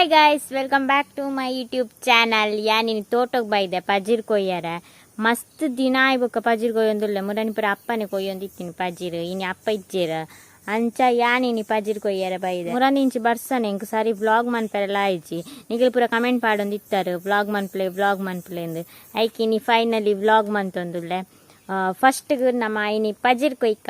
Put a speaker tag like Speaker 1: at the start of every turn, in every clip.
Speaker 1: Hi guys, welcome back to my YouTube channel. ಯಾನಿನಿ ತೋಟಕ್ಕೆ ಬೈದೆ ಪಜೀರ್ ಕೊಯ್ಯಾರ ಮಸ್ತ್ ದಿನ ಆಯ್ಬೇಕ ಪಜೀರ್ ಕೊಯ್ಯೊಂದುಲ್ಲ ಮುರನಿಪುರ ಅಪ್ಪನೆ ಕೊಯ್ಯೊಂದಿತ್ತೀನಿ ಪಜೀರ್ ಇನಿ ಅಪ್ಪ ಇಜ್ಜೇರ ಅಂಚ ಯಾನಿನಿ ಪಜೀರ್ ಕೊಯ್ಯಾರ ಬೈದೆ ಮುರನಿ ಇಂಚಿ ಬರ್ಸನೆ ಇಂಕ ಸಾರಿ ವ್ಲಾಗ್ ಮನ್ಪೆರಲ್ಲ ಆಯ್ಚಿ ನಿಖಿಲ್ ಪೂರ ಕಮೆಂಟ್ ಪಾಡೊಂದಿತ್ತಾರೆ ವ್ಲಾಗ್ ಮನ್ಪ್ಲೆ ಎಂದು ಐಕಿನಿ ಫೈನಲಿ ವ್ಲಾಗ್ ಮನ್ತೊಂದುಲ್ಲೆ. ಫಸ್ಟ್ ನಮ್ಮ ಇನಿ ಪಜೀರ್ ಕೊಯ್ಕ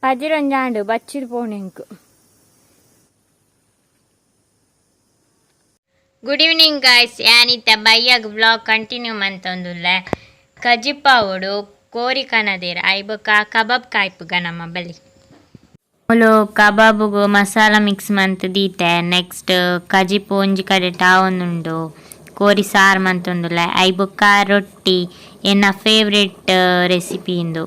Speaker 1: പജിരൊഞ്ചാണ്ട് ബച്ചിട്ട് പോണെങ്ക്. ಗುಡ್ ಈವ್ನಿಂಗ್ ಗೈಸ್, ಯಾನಿತ್ತ ಬೈಯಾಗ ವ್ಲಾಗ್ ಕಂಟಿನ್ಯೂ ಮಂತೊಂದುಲ್ಲೆ. ಕಜಿಪ್ಪಾವುಡು ಕೋರಿ ಕನದೇರ ಐಬೊಕ ಕಬಾಬ್ ಕಾಯ್ಪುಗ ನಮ್ಮ ಬಲಿ ಮುಲು ಕಬಾಬುಗು ಮಸಾಲ ಮಿಕ್ಸ್ ಮಂತ್ ದೀತೆ. ನೆಕ್ಸ್ಟ್ ಕಜಿಪ್ಪು ಒಂಜಿ ಕಡೆ ಟಾವೊಂದುಂಡು ಕೋರಿ ಸಾರು ಮಂತೊಂದುಲ್ಲೆ ಐಬೊಕ ರೊಟ್ಟಿ ಎನ್ನ ಫೇವ್ರೆಟ್ ರೆಸಿಪಿ ಇಂದು.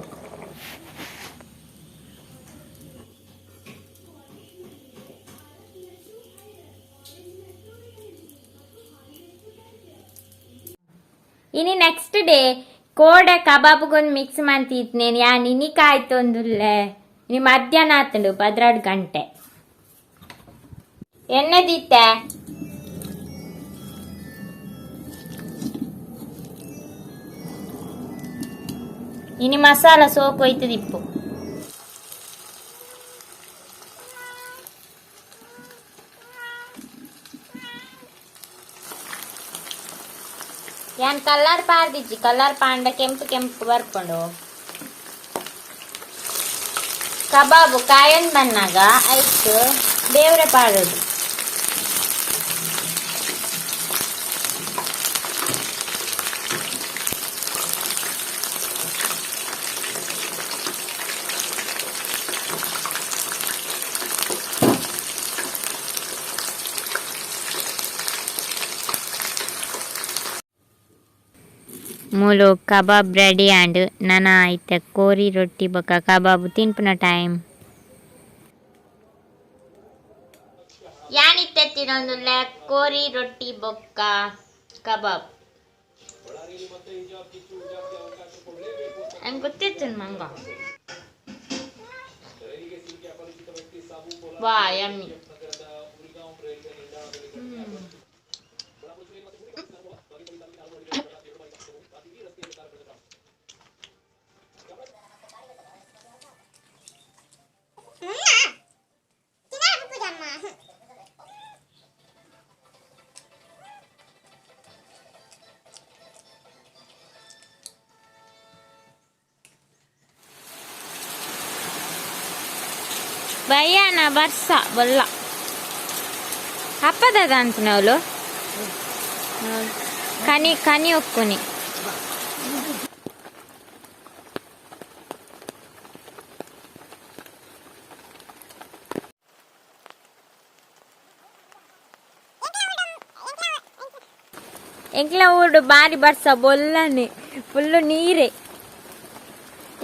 Speaker 1: ಇನಿ ನೆಕ್ಸ್ಟ್ ಡೇ ಕೋಡೆ ಕಬಾಬ್ಗೊಂದು ಮಿಕ್ಸ್ ಮಂತಿತ್ನೇನು ಯಾನ್ ಇನಿ ಕಾಯ್ತೊಂದುಲ್ಲೆ. ಇನಿ ಮಧ್ಯಾಹ್ನ ಆತಂಡು 12 ಗಂಟೆ ಎಣ್ಣೆ ದೀತೆ ಇನಿ ಮಸಾಲ ಸೋಪೋಯ್ತು ದಿಪ್ಪು. ಯಾನ್ ಕಲರ್ ಪಾಡ್ದಿಜ್ಜಿ ಕಲರ್ ಪಾಂಡ ಕೆಂಪು ಕೆಂಪು ಬರ್ಕೊಂಡು ಕಬಾಬು ಕಾಯನ್ ಬನ್ನಾಗ ಆಯ್ತು ಬೇವ್ರೆ ಪಾಡೋದು. ಮೂಲು ಕಬಾಬ್ ರೆಡಿ ಆ್ಯಂಡ್ ನನ್ನ ಐತೆ ಕೋರಿ ರೊಟ್ಟಿ ಬೊಕ್ಕ ಕಬಾಬು ತಿನ್ಪುನ ಟೈಮ್. ಯಾನಿತ್ತೆ ತಿನ್ನೊಂದುಲ್ಲೆ ಕೋರಿ ರೊಟ್ಟಿ ಬೊಕ್ಕ ಕಬಾಬ್. ನಂಗೆ ಗೊತ್ತಿತ್ತು ಮಂಗ ವಾ ಯಮ್ಮಿ. ಭಯ್ಯಾನ ಬರ್ಸ ಬಲ್ಲ ಹಪ್ಪದ ಅಂತಿನವಳು ಕನಿ ಒಕ್ಕುನಿ ಎಂಕ್ಲ ಊರು ಬಾರಿ ಬರ್ಸ ಬೊಲ್ಲನೆ ಫುಲ್ಲು ನೀರೇ.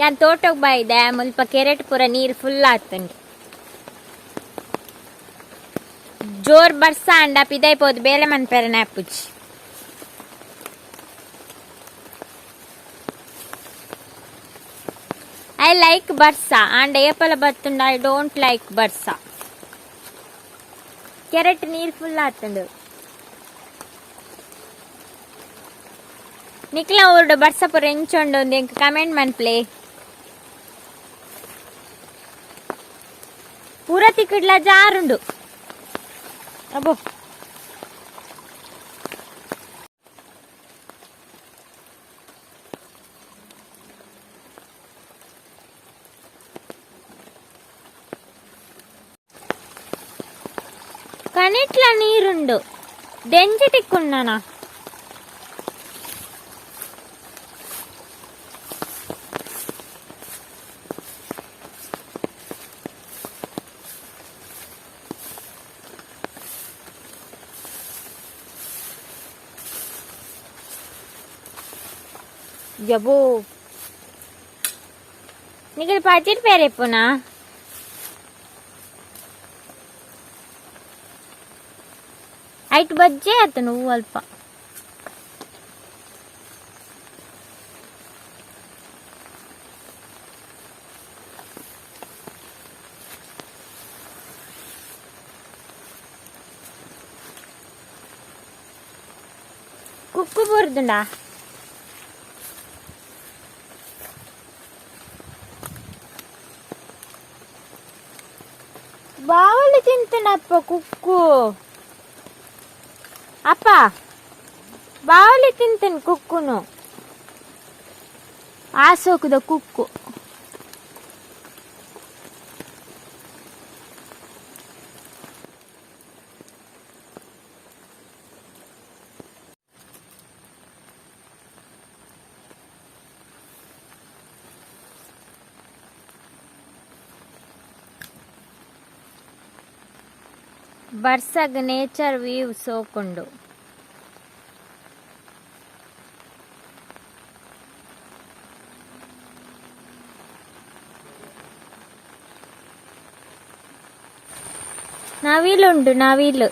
Speaker 1: ಯಾನ್ ತೋಟಕ್ಕೆ ಬಾಯ್ದೆ ಮುಲ್ಪ ಕೆರೆಟ್ ಪೂರ ನೀರು ಫುಲ್ ಆತಂಡಿ ಜೋರ್ ಬರ್ಸ ಅಂಡ ಪಿದೈಪೋದು ಬೇಲೆ ಮನ್ಪೆರ ನ್ಯಾಪುಜಿ. ಐ ಲೈಕ್ ಬರ್ಸ ಅಂಡ ಏಪಲ ಬತ್ತುಂಡ ಐ ಡೋಂಟ್ ಲೈಕ್ ಬರ್ಸ. ಕೆರೆಟ್ ನೀರು ಫುಲ್ ಆತಂಡು ನಿಕ್ಲ ಊರ್ಡು ಬರ್ಸ ಪೂರ ಎಂಚೊಂಡು ಒಂದು ಎಂಕ್ ಕಮೆಂಟ್ ಮನ್ಪ್ಲೆ. ಪೂರ ತಿಕ್ಕಡ್ಲ ಜಾರುಂಡು ಅಬ್ಬೋ. కనిట్ల నీరుండు దెంజిటిక్కున్నానా జబో నీకు పచ్చిటి పేరు ఎప్పునా ಐಟ್ ಬಜ್ಜೆ ಆಯ್ತು నువ్వు ಅಲ್ಪ కుక్కు బుర్దుండా బావలు తింటున్నప్ప కుక్కు అప్ప బావలు తింటాను కుక్కును ఆసోకుద కుక్కు ಬರ್ಸಗ್ ನೇಚರ್ ವ್ಯೂ ಸೋಕೊಂಡು నవిలుండు నవిలు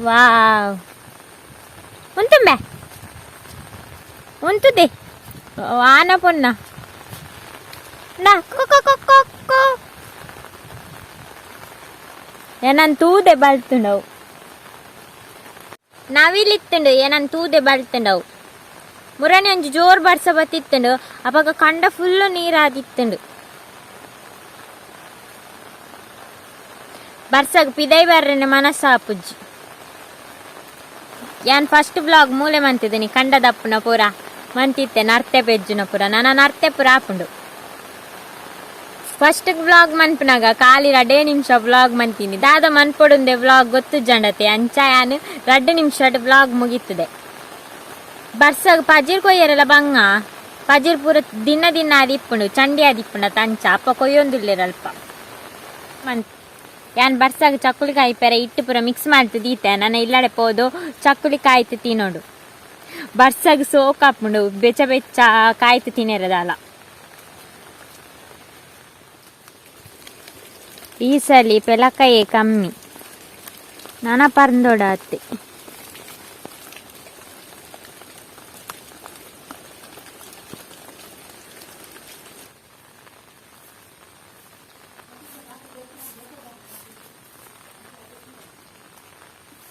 Speaker 1: వావ్ ఉంటుంబే ఉంటుంది వాన పొన్న నా కుక్కు ಏನನ್ ತೂದೆ ಬಳ್ತುಂಡವು ನವಿಲಿತ್ತುಂಡು ಏನನ್ ತೂದೆ ಬಳ್ತುಂಡವು ಮುರನಿ ಒಂಜಿ ಜೋರ್ ಬರ್ಸ ಬತ್ತಿತ್ತುಂಡು ಅವಾಗ ಕಂಡ ಫುಲ್ಲು ನೀರಾದಿತ್ತುಂಡು ಬರ್ಸಗ್ ಪಿದೈ ಬರ್ರೆನೆ ಮನಸ್ಸಾಪುಜ್ಜಿ ಯಾನ್ ಫಸ್ಟ್ ಬ್ಲಾಗ್ ಮೂಲೆ ಮಂತಿದ್ದೀನಿ ಕಂಡದಪ್ಪುನ ಪೂರ ಮಂತಿತ್ತೆ ನರ್ತೆ ಪೆಜ್ಜುನ ಪೂರ ನನ್ನ ನರ್ತೆ ಪೂರ ಆಪುಂಡು ಫಸ್ಟ್ ವ್ಲಾಗ್ ಮನ್ಪನಾಗ ಖಾಲಿ 2 ನಿಮಿಷ ವ್ಲಾಗ್ ಮಂತೀನಿ ದಾದ ಮನ್ಪೊಡುಂದೆ ವ್ಲಾಗ್ ಗೊತ್ತು ಜಂಡತೆ ಅಂಚ ಯಾನು 2 ನಿಮಿಷ ವ್ಲಾಗ್ ಮುಗೀತದೆ ಬರ್ಸಗ್ ಪಜಿರ್ ಕೊಯ್ಯರೆಲ್ಲ ಬಂಗ ಪಜಿರ್ ಪೂರ ದಿನ ಅದಿಪ್ಪುಂಡು ಚಂಡಿ ಅದಿಪ್ಪುಂಡ ತಂಚ ಅಪ್ಪ ಕೊಯ್ಯೊಂದುಲ್ಲೆರಲ್ಪ ಮನ್ ಯಾನ್ ಬರ್ಸಗ್ ಚಕ್ಕುಳಿಕಾಯಿ ಪೆರೆ ಇಟ್ಟು ಪೂರ ಮಿಕ್ಸ್ ಮಾಡ್ತು ದೀತೆ ನನ್ನ ಇಲ್ಲಡೆ ಪೋದು ಚಕ್ಕುಳಿಕಾಯ್ತು ತಿನ್ನೋಡು ಬರ್ಸಗ್ ಸೋಕಾಪುಂಡು ಬೆಚ್ಚ ಕಾಯ್ತು ತಿನ್ನಿರದಲ್ಲ ಈ ಸಲ ಪೆಲಕಾಯೇ ಕಮ್ಮಿ ನಾನ ಪರ್ಂದೋಡಾತೆ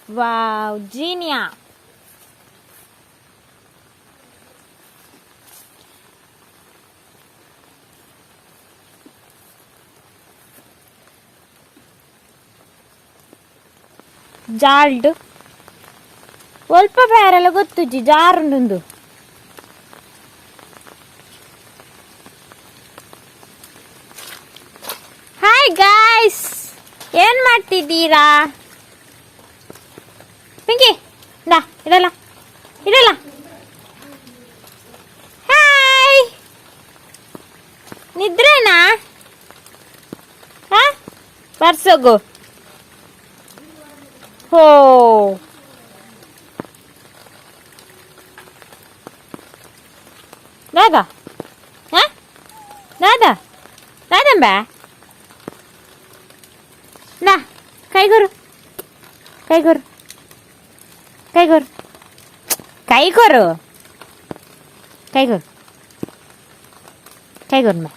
Speaker 1: ವಾವ್ ಜೀನಿಯಾ ಜಾಲ್ಡ್ ಸ್ವಲ್ಪ ಬೇರೆಲ್ಲ ಗೊತ್ತುಜ್ಜಿ ಜಾರುಂಡು ಹಾಯ್ ಗಾಯ್ಸ್ ಏನ್ ಮಾಡ್ತಿದ್ದೀರಾ ಪಿಂಕಿ ನಾ ಇಡಲ್ಲ ಹಾಯ್ ನಿದ್ರೇನಾ ಹಾ ಬರ್ಸೋಗು ಹೋ Dada, hah? Dada, mbak. Nah, kai gur, kai gur, mbak.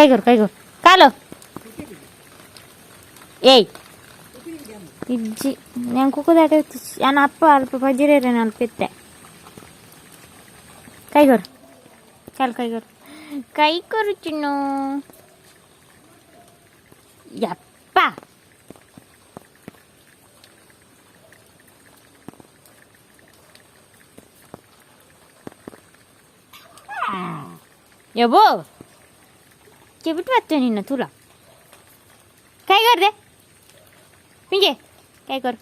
Speaker 1: Kai gur. Kalau. ಏಯ್ ಇಜ್ಜಿ ನಾನು ಕುಕ್ಕುದಾಟ ನಾನು ಅಪ್ಪ ಅಲ್ಪ ಬಜಿರೇರೆ ಅಲ್ಪಿತ್ತೆ ಕೈಗೊರು ಕೈಗೊರು ಚಿನ್ನು ಯಪ್ಪ ಯಬ್ಬೋ ಚೆಬಿಟ್ಟು ಬರ್ತೇನೆ ನಿನ್ನ ತುಲ ಕೈಗೊರ್ದೆ ಪಿಂಗೆ ಕೈಗೊರ್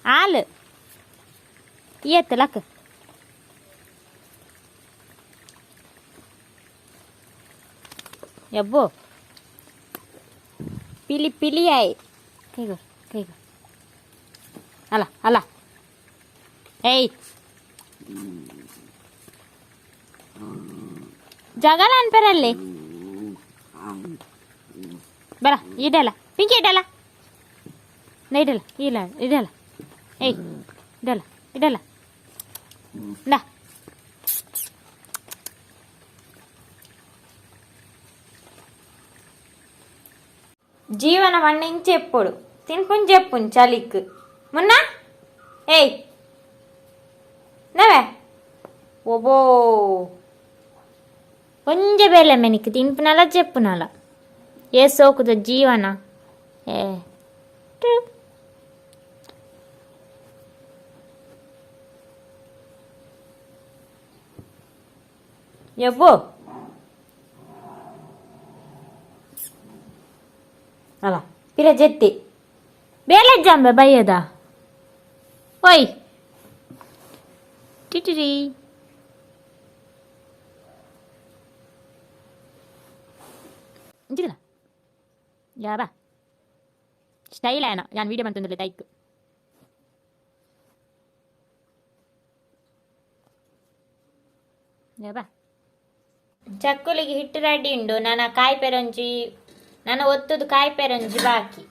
Speaker 1: ಹಾಲು ಏತ್ತು ಲಕ್ಕ ಯಬ್ಬೋ ಪಿಲಿ ಆಯ್ ಕೈಗೊರ್ ಅಲ್ಲ ಏಯ್ ಜಗಳ ಅನ್ಪರಲ್ಲಿ ಬರ ಇದಲ್ಲ ಪಿಂಕಿ ಇಡಲ್ಲ ನಾ ಇಡಲ್ಲ ಇಲ್ಲ ಇದಲ್ಲ ಏಯ್ ಇದಲ್ಲ ಇದಲ್ಲ ನಾ జీవనం అన్నించి ఎప్పుడు తినుకుని చెప్పు చలికి మొన్న ఏయ్ నవే ఓబో కొంచెం బేలమ్మ నీకు తినిపినాలా చెప్పునాలా ఏ సోకుతో జీవన ఏ ఎవ్వో అలా పిల్ల చెత్తి బేలెజ్జాంబే బయ్యదా ఓయ్ టిటిరి ఇంటిదా యాబా స్టైల్ ఆయన యాన్ వీడియో అంటుందిలే టైక్ యాబా ಚಕ್ಕುಲಿಗೆ ಹಿಟ್ಟು ರೆಡಿ ಉಂಡು ನನ್ನ ಕಾಯಿ ಪೆರಂಜಿ ನನ್ನ ಒತ್ತುದು ಕಾಯಿ ಪೆರಂಜಿ ಬಾಕಿ